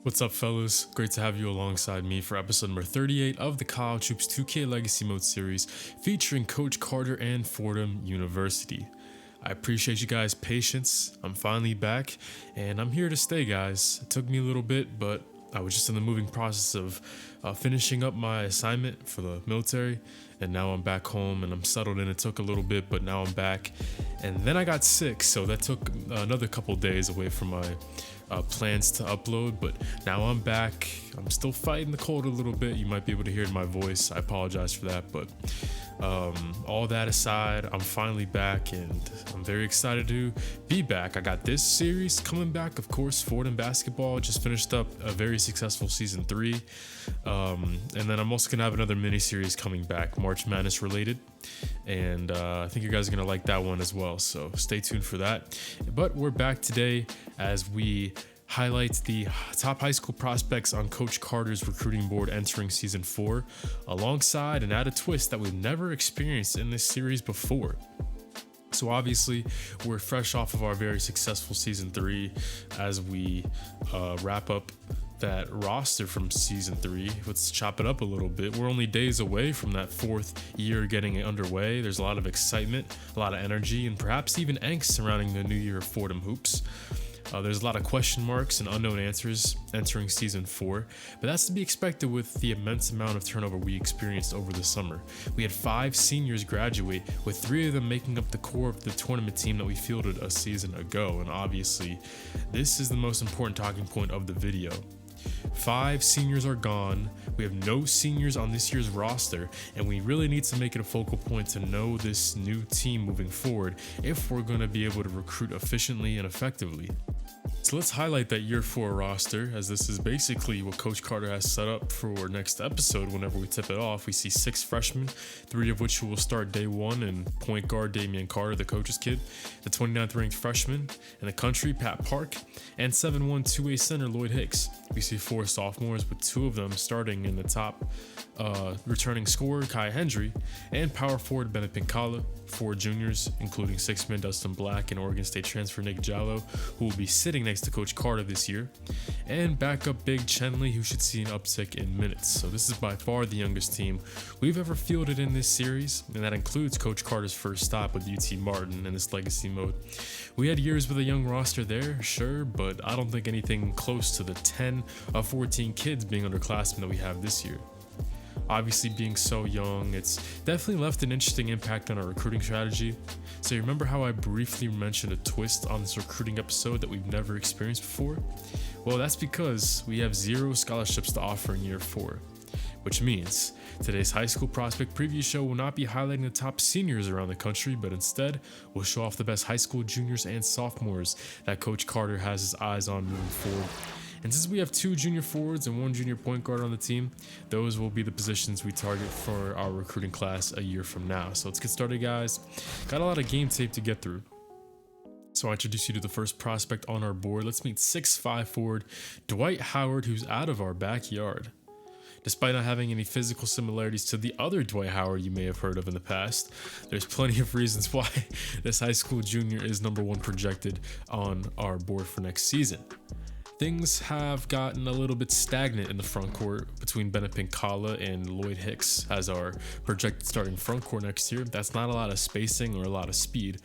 What's up, fellas? Great to have you alongside me for episode number 38 of the College Hoops 2K Legacy Mode series featuring Coach Carter and Fordham University. I appreciate you guys' patience. I'm finally back and I'm here to stay, guys. It took me a little bit, but I was just in the moving process of finishing up my assignment for the military, and now I'm back home and I'm settled in. It took a little bit, but now I'm back. And then I got sick, so that took another couple days away from my plans to upload, but now I'm back. I'm still fighting the cold a little bit. You might be able to hear it in my voice. I apologize for that, but all that aside, I'm finally back and I'm very excited to be back. I got this series coming back, of course. Fordham basketball just finished up a very successful season 3, and then I'm also gonna have another mini series coming back, March Madness related, and I think you guys are gonna like that one as well, so stay tuned for that. But we're back today as we highlight the top high school prospects on Coach Carter's recruiting board entering season 4, alongside and add a twist that we've never experienced in this series before. So obviously we're fresh off of our very successful season 3 as we wrap up that roster from season 3. Let's chop it up a little bit. We're only days away from that 4th year getting underway. There's a lot of excitement, a lot of energy, and perhaps even angst surrounding the new year of Fordham hoops. There's a lot of question marks and unknown answers entering season 4, but that's to be expected with the immense amount of turnover we experienced over the summer. We had 5 seniors graduate, with 3 of them making up the core of the tournament team that we fielded a season ago, and obviously this is the most important talking point of the video. 5 seniors are gone. We have no seniors on this year's roster, and we really need to make it a focal point to know this new team moving forward if we're going to be able to recruit efficiently and effectively. So let's highlight that year 4 roster, as this is basically what Coach Carter has set up for next episode. Whenever we tip it off, we see 6 freshmen, 3 of which will start day 1, and point guard Damian Carter, the coach's kid, the 29th ranked freshman in the country, Pat Park, and 7'1" 2A center Lloyd Hicks. We see 4 sophomores, with 2 of them starting in the top returning scorer Kai Hendry, and power forward Bennett Pincala, 4 juniors, including 6-man Dustin Black and Oregon State transfer Nick Jallo, who will be sitting next to Coach Carter this year, and backup big Chenley, who should see an uptick in minutes. So this is by far the youngest team we've ever fielded in this series, and that includes Coach Carter's first stop with UT Martin in this legacy mode. We had years with a young roster there, sure, but I don't think anything close to the 10 of 14 kids being underclassmen that we have this year. Obviously, being so young, it's definitely left an interesting impact on our recruiting strategy. So you remember how I briefly mentioned a twist on this recruiting episode that we've never experienced before? Well, that's because we have 0 scholarships to offer in year 4, which means today's high school prospect preview show will not be highlighting the top seniors around the country, but instead will show off the best high school juniors and sophomores that Coach Carter has his eyes on moving forward. And since we have 2 junior forwards and 1 junior point guard on the team, those will be the positions we target for our recruiting class a year from now. So let's get started, guys. Got a lot of game tape to get through. So I introduce you to the first prospect on our board. Let's meet 6'5" forward Dwight Howard, who's out of our backyard. Despite not having any physical similarities to the other Dwight Howard you may have heard of in the past, there's plenty of reasons why this high school junior is number 1 projected on our board for next season. Things have gotten a little bit stagnant in the front court between Bennett Pincala and Lloyd Hicks as our projected starting front court next year. That's not a lot of spacing or a lot of speed,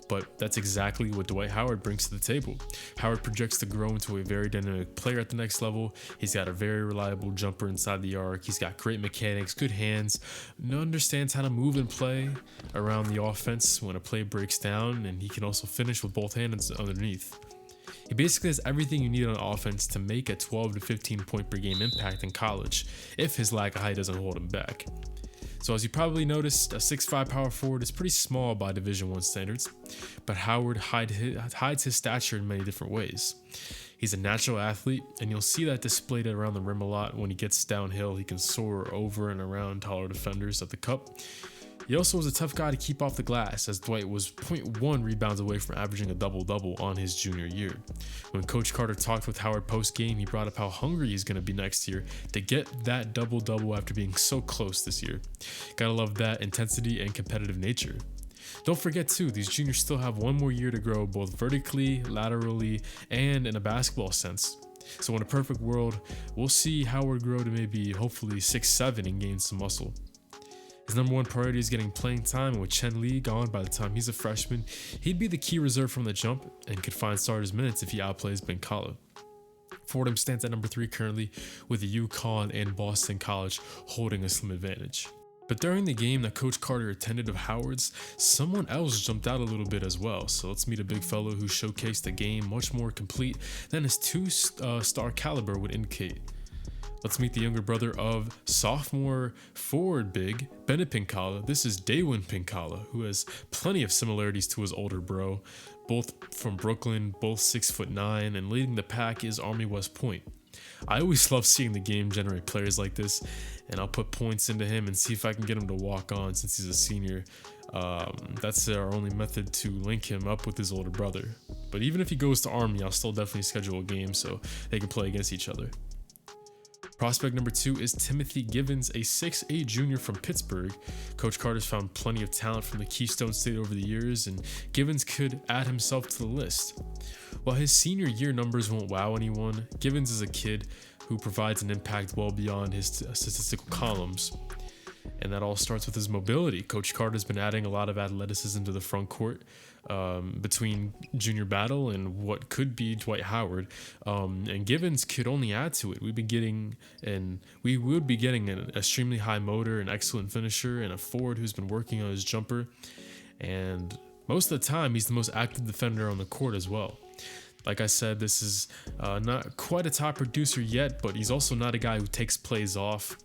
but that's exactly what Dwight Howard brings to the table. Howard projects to grow into a very dynamic player at the next level. He's got a very reliable jumper inside the arc. He's got great mechanics, good hands, and understands how to move and play around the offense when a play breaks down, and he can also finish with both hands underneath. He basically has everything you need on offense to make a 12 to 15 point per game impact in college, if his lack of height doesn't hold him back. So as you probably noticed, a 6'5" power forward is pretty small by Division I standards, but Howard hides his stature in many different ways. He's a natural athlete, and you'll see that displayed around the rim a lot. When he gets downhill, he can soar over and around taller defenders at the cup. He also was a tough guy to keep off the glass, as Dwight was 0.1 rebounds away from averaging a double-double on his junior year. When Coach Carter talked with Howard post-game, he brought up how hungry he's going to be next year to get that double-double after being so close this year. Gotta love that intensity and competitive nature. Don't forget too, these juniors still have 1 more year to grow both vertically, laterally, and in a basketball sense. So in a perfect world, we'll see Howard grow to maybe hopefully 6'7" and gain some muscle. His number one priority is getting playing time, and with Chen Li gone by the time he's a freshman, he'd be the key reserve from the jump and could find starters minutes if he outplays Ben Kalu. Fordham stands at number 3 currently, with UConn and Boston College holding a slim advantage. But during the game that Coach Carter attended of Howard's, someone else jumped out a little bit as well. So let's meet a big fellow who showcased a game much more complete than his 2-star caliber would indicate. Let's meet the younger brother of sophomore forward big Bennett Pinkala. This is Daewin Pinkala, who has plenty of similarities to his older bro. Both from Brooklyn, both 6'9", and leading the pack is Army West Point. I always love seeing the game generate players like this, and I'll put points into him and see if I can get him to walk on since he's a senior. That's our only method to link him up with his older brother. But even if he goes to Army, I'll still definitely schedule a game so they can play against each other. Prospect number 2 is Timothy Gibbons, a 6'8" junior from Pittsburgh. Coach Carter's found plenty of talent from the Keystone State over the years, and Gibbons could add himself to the list. While his senior year numbers won't wow anyone, Gibbons is a kid who provides an impact well beyond his statistical columns. And that all starts with his mobility. Coach Carter's been adding a lot of athleticism to the front court between Junior Battle and what could be Dwight Howard. And Gibbons could only add to it. We would be getting an extremely high motor, an excellent finisher, and a forward who's been working on his jumper. And most of the time, he's the most active defender on the court as well. Like I said, this is not quite a top producer yet, but he's also not a guy who takes plays off.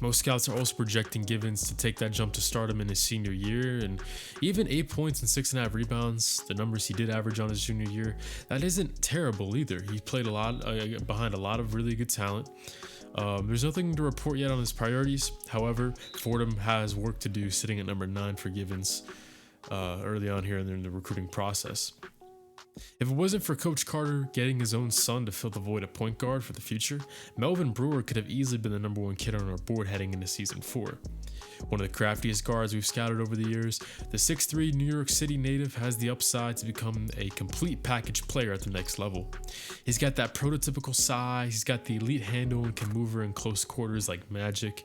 Most scouts are also projecting Gibbons to take that jump to stardom in his senior year, and even 8 points and 6.5 rebounds, the numbers he did average on his junior year, that isn't terrible either. He played a lot behind a lot of really good talent. There's nothing to report yet on his priorities. However, Fordham has work to do, sitting at number 9 for Gibbons early on here in the recruiting process. If it wasn't for Coach Carter getting his own son to fill the void at point guard for the future, Melvin Brewer could have easily been the number 1 kid on our board heading into season 4. One of the craftiest guards we've scouted over the years, the 6'3" New York City native has the upside to become a complete package player at the next level. He's got that prototypical size, he's got the elite handle and can move her in close quarters like magic.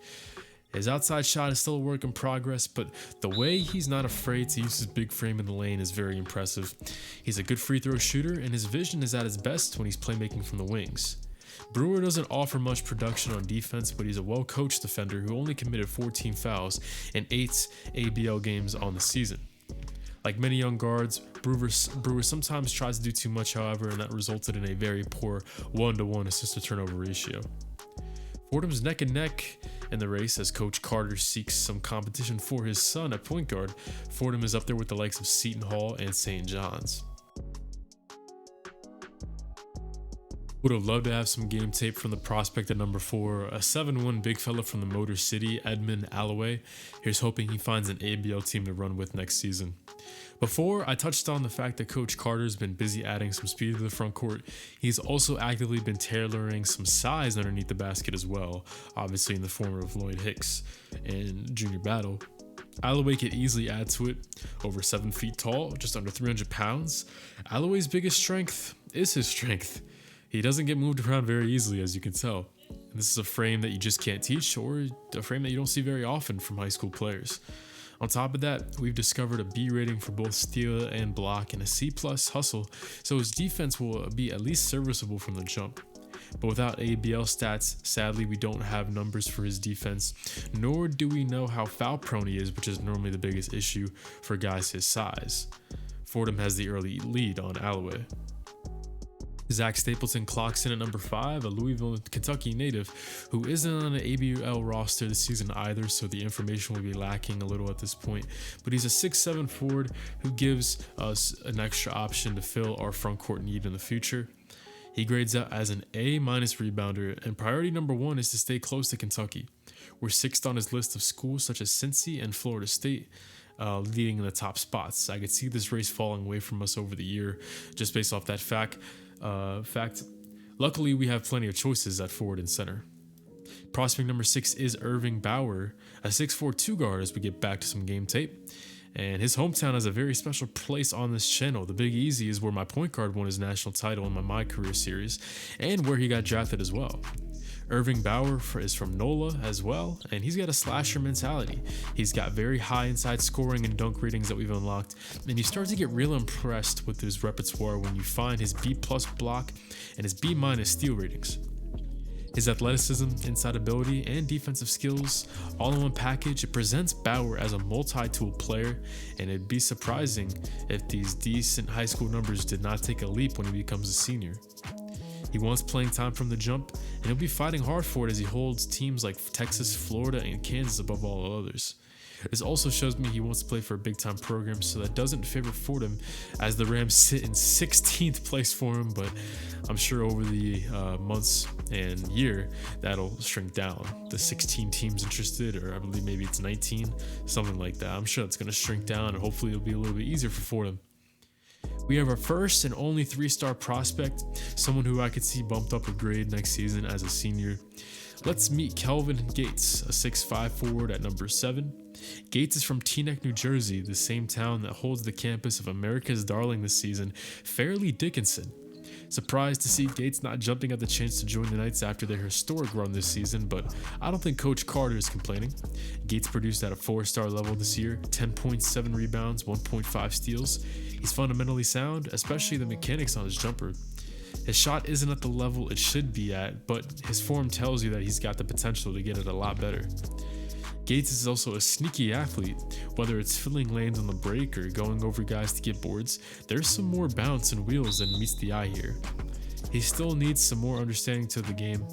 His outside shot is still a work in progress, but the way he's not afraid to use his big frame in the lane is very impressive. He's a good free throw shooter, and his vision is at its best when he's playmaking from the wings. Brewer doesn't offer much production on defense, but he's a well-coached defender who only committed 14 fouls in 8 ABL games on the season. Like many young guards, Brewer sometimes tries to do too much, however, and that resulted in a very poor 1-to-1 assist-to-turnover ratio. Fordham's neck and neck in the race as Coach Carter seeks some competition for his son at point guard. Fordham is up there with the likes of Seton Hall and St. John's. Would have loved to have some game tape from the prospect at number 4, a 7'1" big fella from the Motor City, Edmund Alloway. Here's hoping he finds an ABL team to run with next season. Before, I touched on the fact that Coach Carter's been busy adding some speed to the front court. He's also actively been tailoring some size underneath the basket as well, obviously in the form of Lloyd Hicks and Junior Battle. Alloway could easily add to it, over 7 feet tall, just under 300 pounds. Alloway's biggest strength is his strength. He doesn't get moved around very easily, as you can tell. And this is a frame that you just can't teach, or a frame that you don't see very often from high school players. On top of that, we've discovered a B rating for both steal and block and a C+ hustle, so his defense will be at least serviceable from the jump. But without ABL stats, sadly we don't have numbers for his defense, nor do we know how foul prone he is, which is normally the biggest issue for guys his size. Fordham has the early lead on Alloway. Zach Stapleton clocks in at number 5, a Louisville, Kentucky native who isn't on an ABL roster this season either, so the information will be lacking a little at this point. But he's a 6'7" forward who gives us an extra option to fill our front court need in the future. He grades out as an A- rebounder, and priority number 1 is to stay close to Kentucky. We're 6th on his list of schools such as Cincy and Florida State, leading in the top spots. I could see this race falling away from us over the year just based off that fact. Luckily, we have plenty of choices at forward and center. Prospect number 6 is Irving Bauer, a 6'4" 2 guard as we get back to some game tape. And his hometown has a very special place on this channel. The Big Easy is where my point guard won his national title in my career series, and where he got drafted as well. Irving Bauer is from NOLA as well, and he's got a slasher mentality. He's got very high inside scoring and dunk ratings that we've unlocked, and you start to get real impressed with his repertoire when you find his B+ block and his B- steal ratings. His athleticism, inside ability, and defensive skills, all in one package, it presents Bauer as a multi-tool player, and it'd be surprising if these decent high school numbers did not take a leap when he becomes a senior. He wants playing time from the jump, and he'll be fighting hard for it as he holds teams like Texas, Florida, and Kansas above all others. This also shows me he wants to play for a big-time program, so that doesn't favor Fordham, as the Rams sit in 16th place for him, but I'm sure over the months and year, that'll shrink down. The 16 teams interested, or I believe maybe it's 19, something like that. I'm sure it's going to shrink down, and hopefully it'll be a little bit easier for Fordham. We have our first and only 3-star prospect, someone who I could see bumped up a grade next season as a senior. Let's meet Kelvin Gates, a 6'5" forward at number 7. Gates is from Teaneck, New Jersey, the same town that holds the campus of America's darling this season, Fairleigh Dickinson. Surprised to see Gates not jumping at the chance to join the Knights after their historic run this season, but I don't think Coach Carter is complaining. Gates produced at a 4-star level this year, 10.7 rebounds, 1.5 steals. He's fundamentally sound, especially the mechanics on his jumper. His shot isn't at the level it should be at, but his form tells you that he's got the potential to get it a lot better. Gates is also a sneaky athlete. Whether it's filling lanes on the break or going over guys to get boards, there's some more bounce and wheels than meets the eye here. He still needs some more understanding to the game.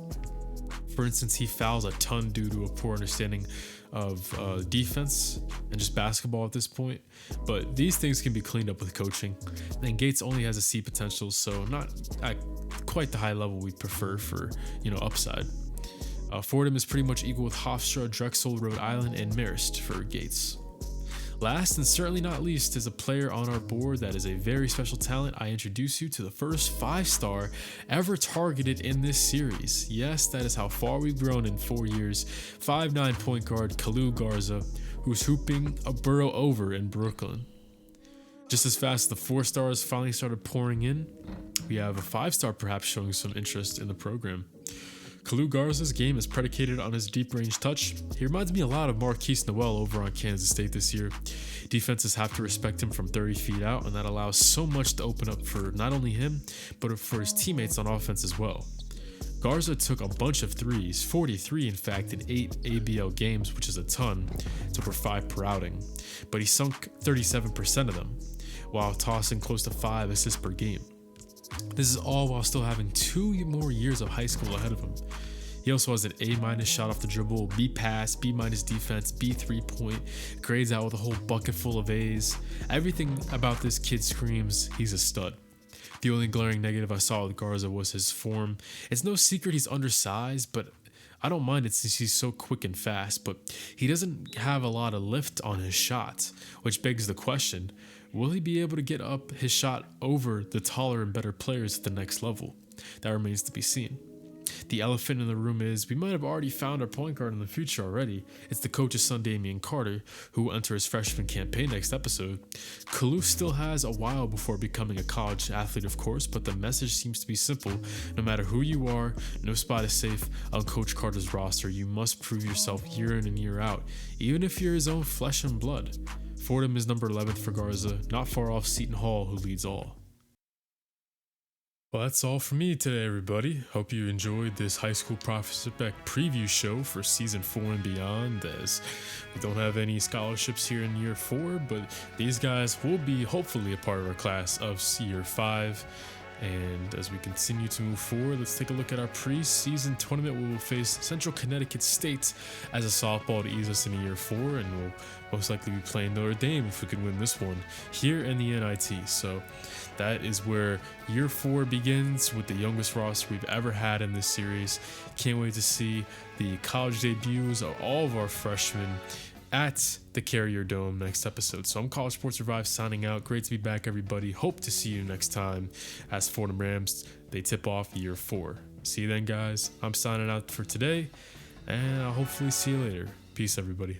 For instance, he fouls a ton due to a poor understanding of defense and just basketball at this point, but these things can be cleaned up with coaching. And Gates only has a C potential, so not at quite the high level we prefer for, upside. Fordham is pretty much equal with Hofstra, Drexel, Rhode Island, and Marist for Gates. Last and certainly not least is a player on our board that is a very special talent. I introduce you to the first 5-star ever targeted in this series. Yes, that is how far we've grown in 4 years. 5'9" point guard Kalu Garza, who's hooping a borough over in Brooklyn. Just as fast as the 4 stars finally started pouring in, we have a 5-star perhaps showing some interest in the program. Kalu Garza's game is predicated on his deep range touch. He reminds me a lot of Marquise Noel over on Kansas State this year. Defenses have to respect him from 30 feet out, and that allows so much to open up for not only him, but for his teammates on offense as well. Garza took a bunch of threes, 43 in fact, in 8 ABL games, which is a ton. It's over 5 per outing, but he sunk 37% of them, while tossing close to 5 assists per game. This is all while still having 2 more years of high school ahead of him. He also has an A- shot off the dribble, B pass, B- defense, B 3-point, grades out with a whole bucket full of A's. Everything about this kid screams he's a stud. The only glaring negative I saw with Garza was his form. It's no secret he's undersized, but I don't mind it since he's so quick and fast, but he doesn't have a lot of lift on his shot, which begs the question, will he be able to get up his shot over the taller and better players at the next level? That remains to be seen. The elephant in the room is we might have already found our point guard in the future already. It's the coach's son, Damian Carter, who will enter his freshman campaign next episode. Kalu still has a while before becoming a college athlete, of course, but the message seems to be simple. No matter who you are, no spot is safe on Coach Carter's roster. You must prove yourself year in and year out, even if you're his own flesh and blood. Fordham is number 11th for Garza, not far off Seton Hall, who leads all. Well, that's all for me today, everybody. Hope you enjoyed this high school prospect preview show for season 4 and beyond, as we don't have any scholarships here in year 4, but these guys will be hopefully a part of our class of year 5. And as we continue to move forward, let's take a look at our preseason tournament where we'll face Central Connecticut State as a softball to ease us into year 4, and we'll most likely be playing Notre Dame if we can win this one here in the NIT. So that is where year 4 begins with the youngest roster we've ever had in this series. Can't wait to see the college debuts of all of our freshmen at the Carrier Dome next episode. So I'm College Sports Revive signing out. Great to be back, everybody. Hope to see you next time as Fordham Rams, they tip off year 4. See you then, guys. I'm signing out for today, and I'll hopefully see you later. Peace, everybody.